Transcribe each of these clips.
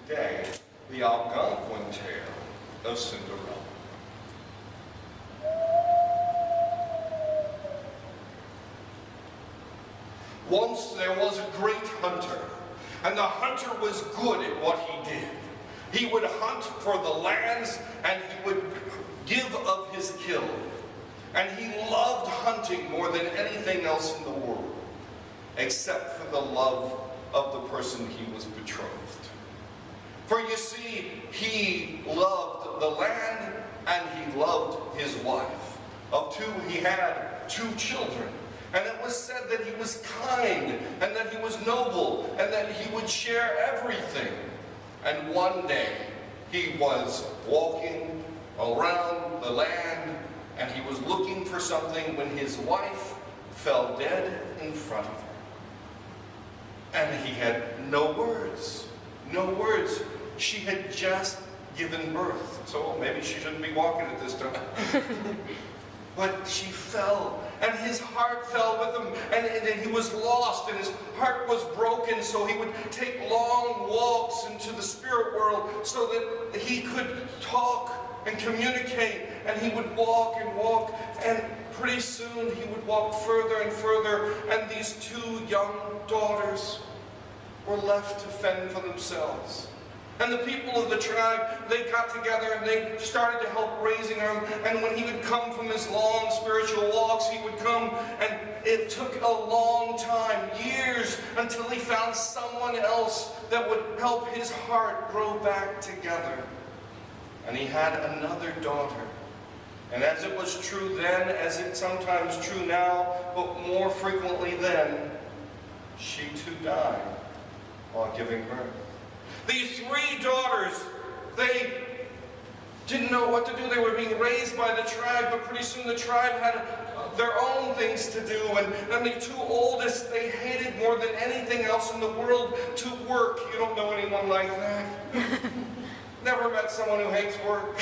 today the Algonquin tale of Cinderella. Once there was a great hunter, and the hunter was good at what he did. He would hunt for the lands, and he would give of his kill. And he loved hunting more than anything else in the world, except for the love of the person he was betrothed. For you see, he loved the land and he loved his wife. Of two, he had 2 children. And it was said that he was kind and that he was noble and that he would share everything. And one day, he was walking around the land and he was looking for something when his wife fell dead in front of him. And he had no words. No words. She had just given birth. So maybe she shouldn't be walking at this time. But she fell, and his heart fell with him, and he was lost, and his heart was broken, so he would take long walks into the spirit world so that he could talk and communicate, and he would walk, and pretty soon he would walk further and further, and these 2 young daughters were left to fend for themselves. And the people of the tribe, they got together and they started to help raising him. And when he would come from his long spiritual walks, he would come, and it took a long time, years, until he found someone else that would help his heart grow back together. And he had another daughter. And as it was true then, as it's sometimes true now, but more frequently then, she too died while giving birth. These 3 daughters, they didn't know what to do. They were being raised by the tribe, but pretty soon the tribe had their own things to do. And the 2 oldest, they hated more than anything else in the world to work. You don't know anyone like that? Never met someone who hates work.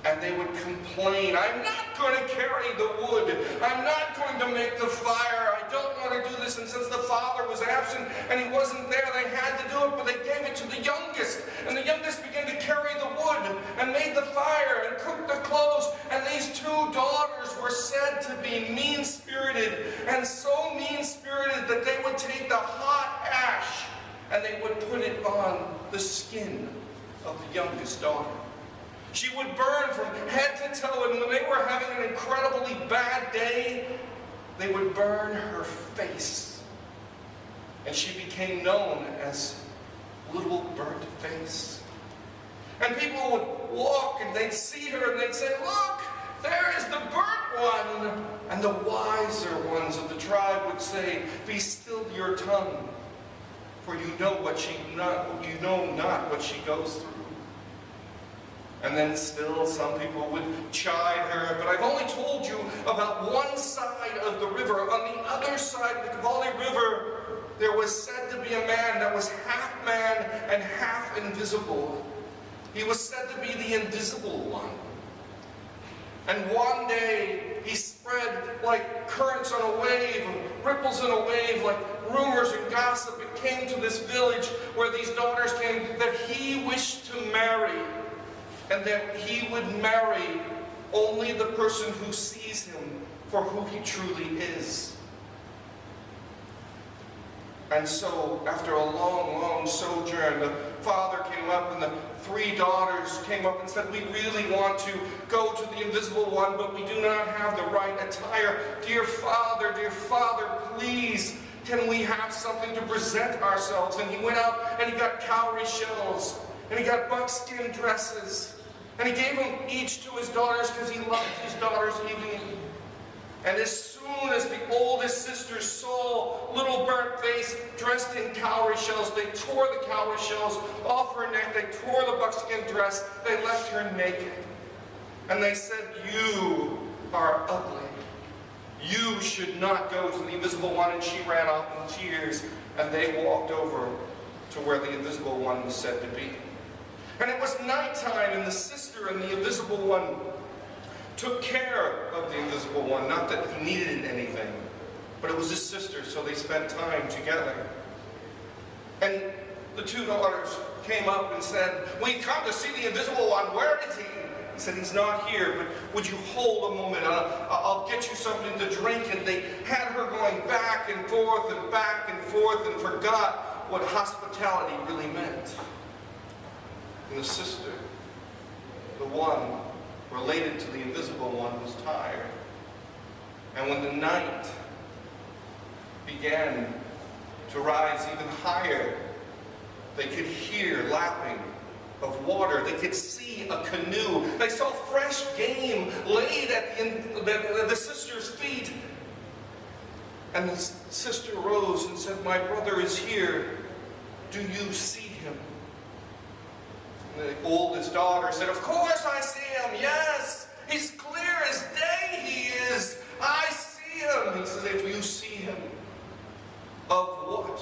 And they would complain, I'm not going to carry the wood. I'm not going to make the fire. I don't want to do this. And since the father was absent and he wasn't there, they had to do it, but they gave it to the youngest. And the youngest began to carry the wood and made the fire and cooked the clothes. And these 2 daughters were said to be mean-spirited, and so mean-spirited that they would take the hot ash and they would put it on the skin of the youngest daughter. She would burn from head to toe, and when they were having an incredibly bad day, they would burn her face. And she became known as Little Burnt Face. And people would walk and they'd see her and they'd say, look, there is the burnt one. And the wiser ones of the tribe would say, be still your tongue, for you know not what she goes through. And then still some people would chide her, but I've only told you about one side of the river. On the other side of the Cordi River, there was said to be a man that was half man and half invisible. He was said to be the invisible one. And one day, he spread like currents on a wave, ripples in a wave, like rumors and gossip. It came to this village where these daughters came that he wished to marry. And that he would marry only the person who sees him for who he truly is. And so, after a long, long sojourn, the father came up and the 3 daughters came up and said, we really want to go to the invisible one, but we do not have the right attire. Dear father, please, can we have something to present ourselves? And he went out and he got cowrie shells, and he got buckskin dresses. And he gave them each to his daughters because he loved his daughters even. And as soon as the oldest sisters saw Little Burnt Face dressed in cowrie shells, they tore the cowrie shells off her neck, they tore the buckskin dress, they left her naked. And they said, you are ugly. You should not go to the invisible one. And she ran off in tears, and they walked over to where the invisible one was said to be. And it was nighttime, and the sister and the invisible one took care of the invisible one. Not that he needed anything, but it was his sister, so they spent time together. And the two daughters came up and said, "We've come to see the invisible one. Where is he?" He said, "He's not here, but would you hold a moment? I'll get you something to drink." And they had her going back and forth and forgot what hospitality really meant. And the sister, the one related to the invisible one, was tired. And when the night began to rise even higher, they could hear lapping of water. They could see a canoe. They saw fresh game laid at the sister's feet. And the sister rose and said, "My brother is here. Do you see him?" And the oldest daughter said, "Of course I see him. Yes, he's clear as day, he is. I see him." He says, "If you see him, of what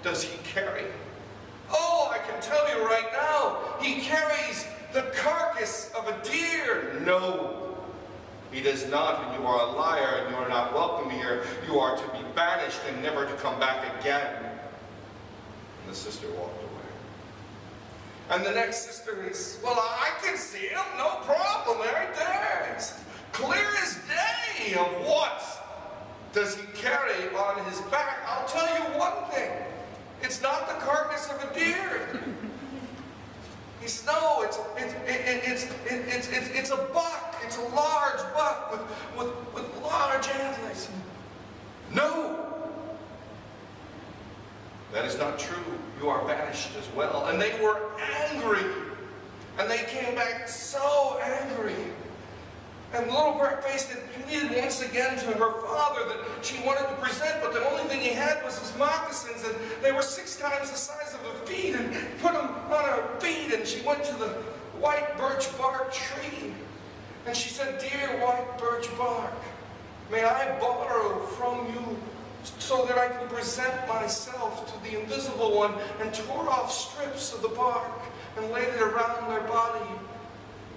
does he carry?" "Oh, I can tell you right now, he carries the carcass of a deer." "No, he does not, and you are a liar, and you are not welcome here. You are to be banished and never to come back again." And the sister walked away. And the next sister is, "Well, I can see him, no problem, right there. It's clear as day. Of what does he carry on his back?" "I'll tell you one thing. It's not the carcass of a deer." He said, "No, it's a buck. It's a large buck with large antlers." "No, that is not true. You are banished as well." And they were angry. And they came back so angry. And little Burnt-Faced had pleaded once again to her father that she wanted to present, but the only thing he had was his moccasins, and they were 6 times the size of her feet, and put them on her feet. And she went to the white birch bark tree, and she said, "Dear white birch bark, may I borrow from you so that I can present myself to the invisible one," and tore off strips of the bark and laid it around their body.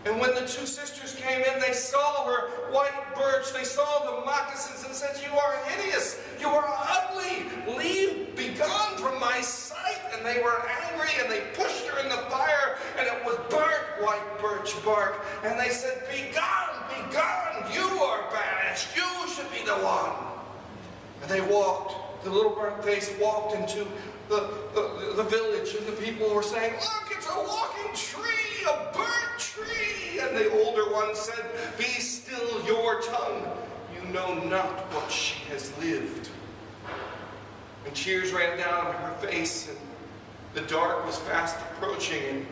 And when the two sisters came in, they saw her white birch, they saw the moccasins, and said, "You are hideous, you are ugly, be gone from my sight." And they were angry, and they pushed her in the fire, and it was burnt white birch bark. And they said, be gone, you are banished, you should be the one." And they walked, the little Burnt-Faced walked into the village, and the people were saying, "Look, it's a walking tree, a burnt tree." And the older one said, "Be still your tongue. You know not what she has lived." And tears ran down her face, and the dark was fast approaching, and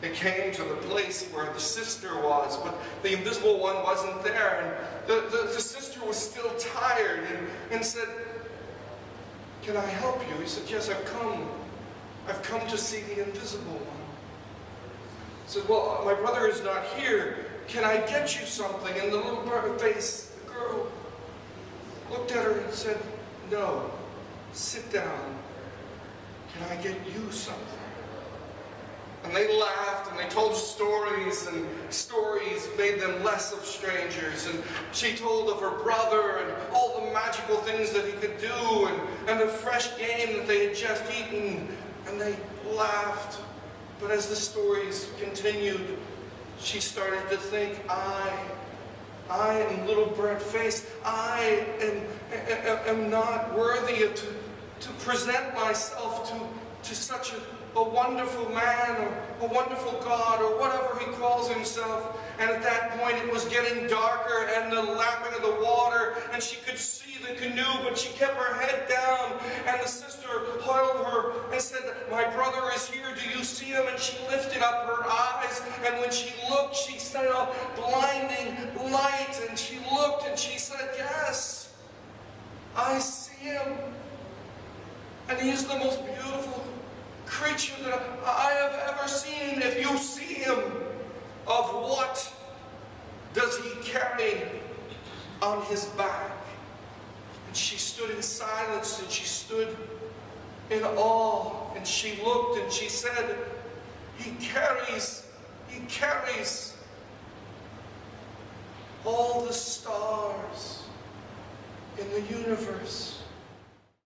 it came to the place where the sister was, but the invisible one wasn't there, and the sister was still tired, and said, "Can I help you?" He said, "Yes, I've come to see the invisible one." He said, "Well, my brother is not here. Can I get you something?" And the little Burnt-Faced, the girl, looked at her and said, "No, sit down. Can I get you something?" And they laughed, and they told stories, and stories made them less of strangers. And she told of her brother and all the magical things that he could do, and the fresh game that they had just eaten, and they laughed. But as the stories continued, she started to think, I am little Burnt-Faced. I am not worthy to present myself to such a wonderful man, or a wonderful God, or whatever he calls himself. And at that point it was getting darker, and the lapping of the water, and she could see the canoe, but she kept her head down. And the sister held her and said, "My brother is here, do you see him?" And she lifted up her eyes, and when she looked, she saw blinding light, and she looked and she said, "Yes, I see him, and he is the most beautiful creature that I have ever seen. If you see him, of what does he carry on his back?" And she stood in silence, and she stood in awe, and she looked and she said, he carries all the stars in the universe.